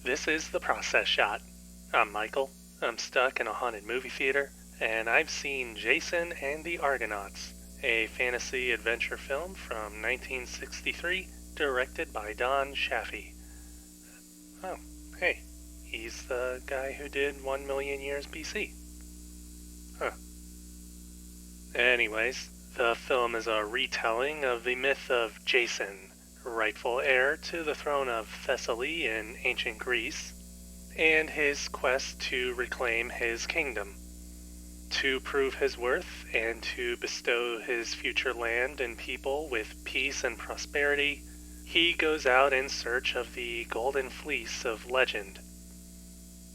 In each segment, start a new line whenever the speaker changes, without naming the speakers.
This is The Process Shot. I'm Michael. I'm stuck in a haunted movie theater, and I've seen Jason and the Argonauts, a fantasy adventure film from 1963, directed by Chaffey. Oh, hey, he's the guy who did 1 Million Years BC. Huh. Anyways, the film is a retelling of the myth of Jason, rightful heir to the throne of Thessaly in ancient Greece, and his quest to reclaim his kingdom. To prove his worth and to bestow his future land and people with peace and prosperity, he goes out in search of the Golden Fleece of legend.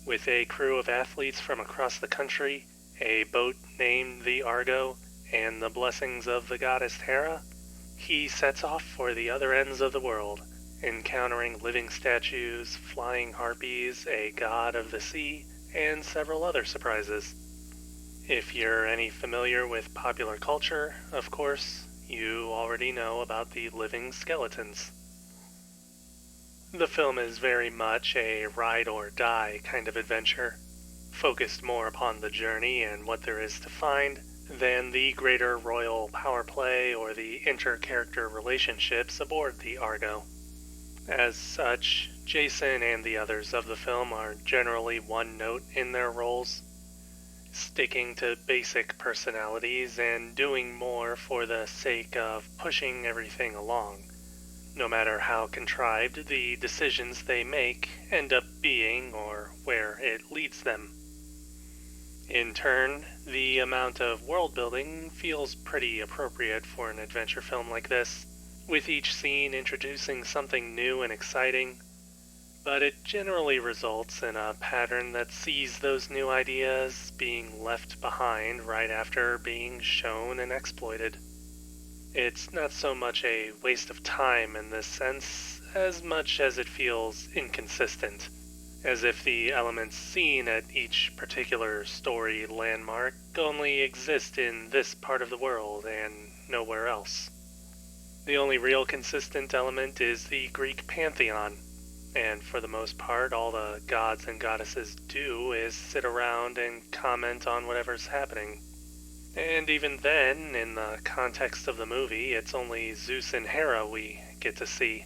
With a crew of athletes from across the country, a boat named the Argo, and the blessings of the goddess Hera, he sets off for the other ends of the world, encountering living statues, flying harpies, a god of the sea, and several other surprises. If you're any familiar with popular culture, of course, you already know about the living skeletons. The film is very much a ride-or-die kind of adventure, focused more upon the journey and what there is to find than the greater royal power play or the inter-character relationships aboard the Argo. As such, Jason and the others of the film are generally one-note in their roles, sticking to basic personalities and doing more for the sake of pushing everything along. No matter how contrived the decisions they make end up being or where it leads them. In turn, the amount of world building feels pretty appropriate for an adventure film like this, with each scene introducing something new and exciting, but it generally results in a pattern that sees those new ideas being left behind right after being shown and exploited. It's not so much a waste of time in this sense, as much as it feels inconsistent, as if the elements seen at each particular story landmark only exist in this part of the world and nowhere else. The only real consistent element is the Greek pantheon, and for the most part all the gods and goddesses do is sit around and comment on whatever's happening. And even then, in the context of the movie, it's only Zeus and Hera we get to see.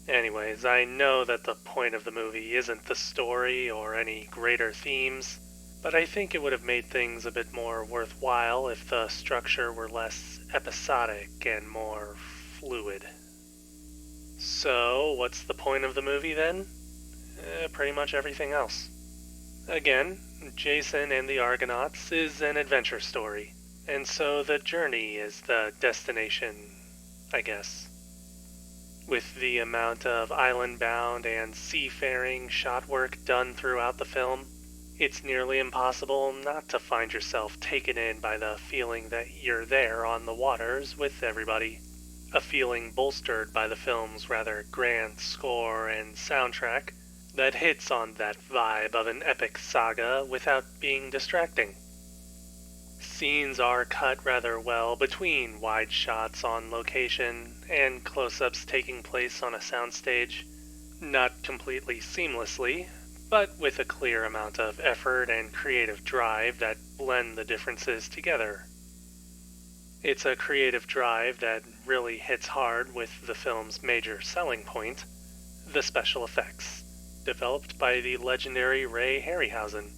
Anyways, I know that the point of the movie isn't the story or any greater themes, but I think it would have made things a bit more worthwhile if the structure were less episodic and more fluid. So, what's the point of the movie then? Pretty much everything else. Again, Jason and the Argonauts is an adventure story, and so the journey is the destination, I guess. With the amount of island-bound and seafaring shot work done throughout the film, it's nearly impossible not to find yourself taken in by the feeling that you're there on the waters with everybody. A feeling bolstered by the film's rather grand score and soundtrack that hits on that vibe of an epic saga without being distracting. Scenes are cut rather well between wide shots on location and close-ups taking place on a soundstage, not completely seamlessly, but with a clear amount of effort and creative drive that blend the differences together. It's a creative drive that really hits hard with the film's major selling point, the special effects, developed by the legendary Ray Harryhausen.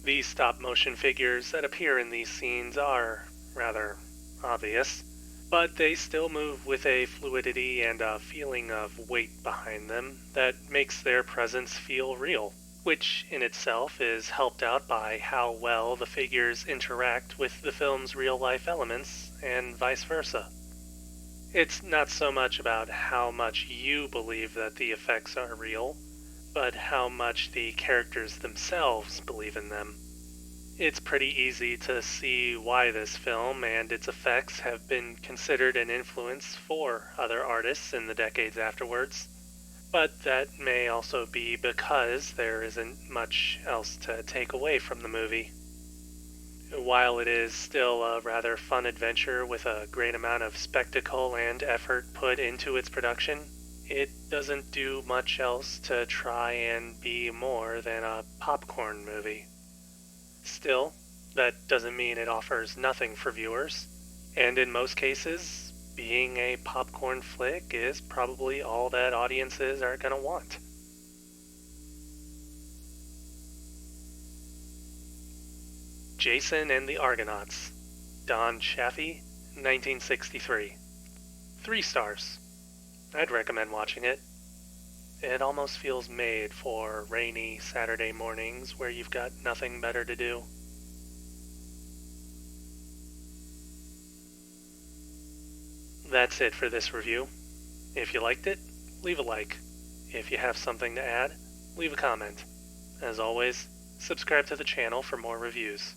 The stop-motion figures that appear in these scenes are rather obvious, but they still move with a fluidity and a feeling of weight behind them that makes their presence feel real, which in itself is helped out by how well the figures interact with the film's real-life elements, and vice versa. It's not so much about how much you believe that the effects are real, but how much the characters themselves believe in them. It's pretty easy to see why this film and its effects have been considered an influence for other artists in the decades afterwards, but that may also be because there isn't much else to take away from the movie. While it is still a rather fun adventure with a great amount of spectacle and effort put into its production, It doesn't do much else to try and be more than a popcorn movie. Still, that doesn't mean it offers nothing for viewers, and in most cases, being a popcorn flick is probably all that audiences are gonna want. Jason and the Argonauts, Don Chaffey, 1963. 3 stars. I'd recommend watching it. It almost feels made for rainy Saturday mornings where you've got nothing better to do. That's it for this review. If you liked it, leave a like. If you have something to add, leave a comment. As always, subscribe to the channel for more reviews.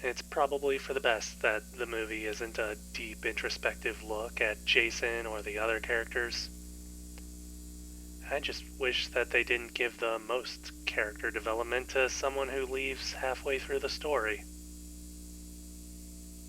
It's probably for the best that the movie isn't a deep introspective look at Jason or the other characters. I just wish that they didn't give the most character development to someone who leaves halfway through the story.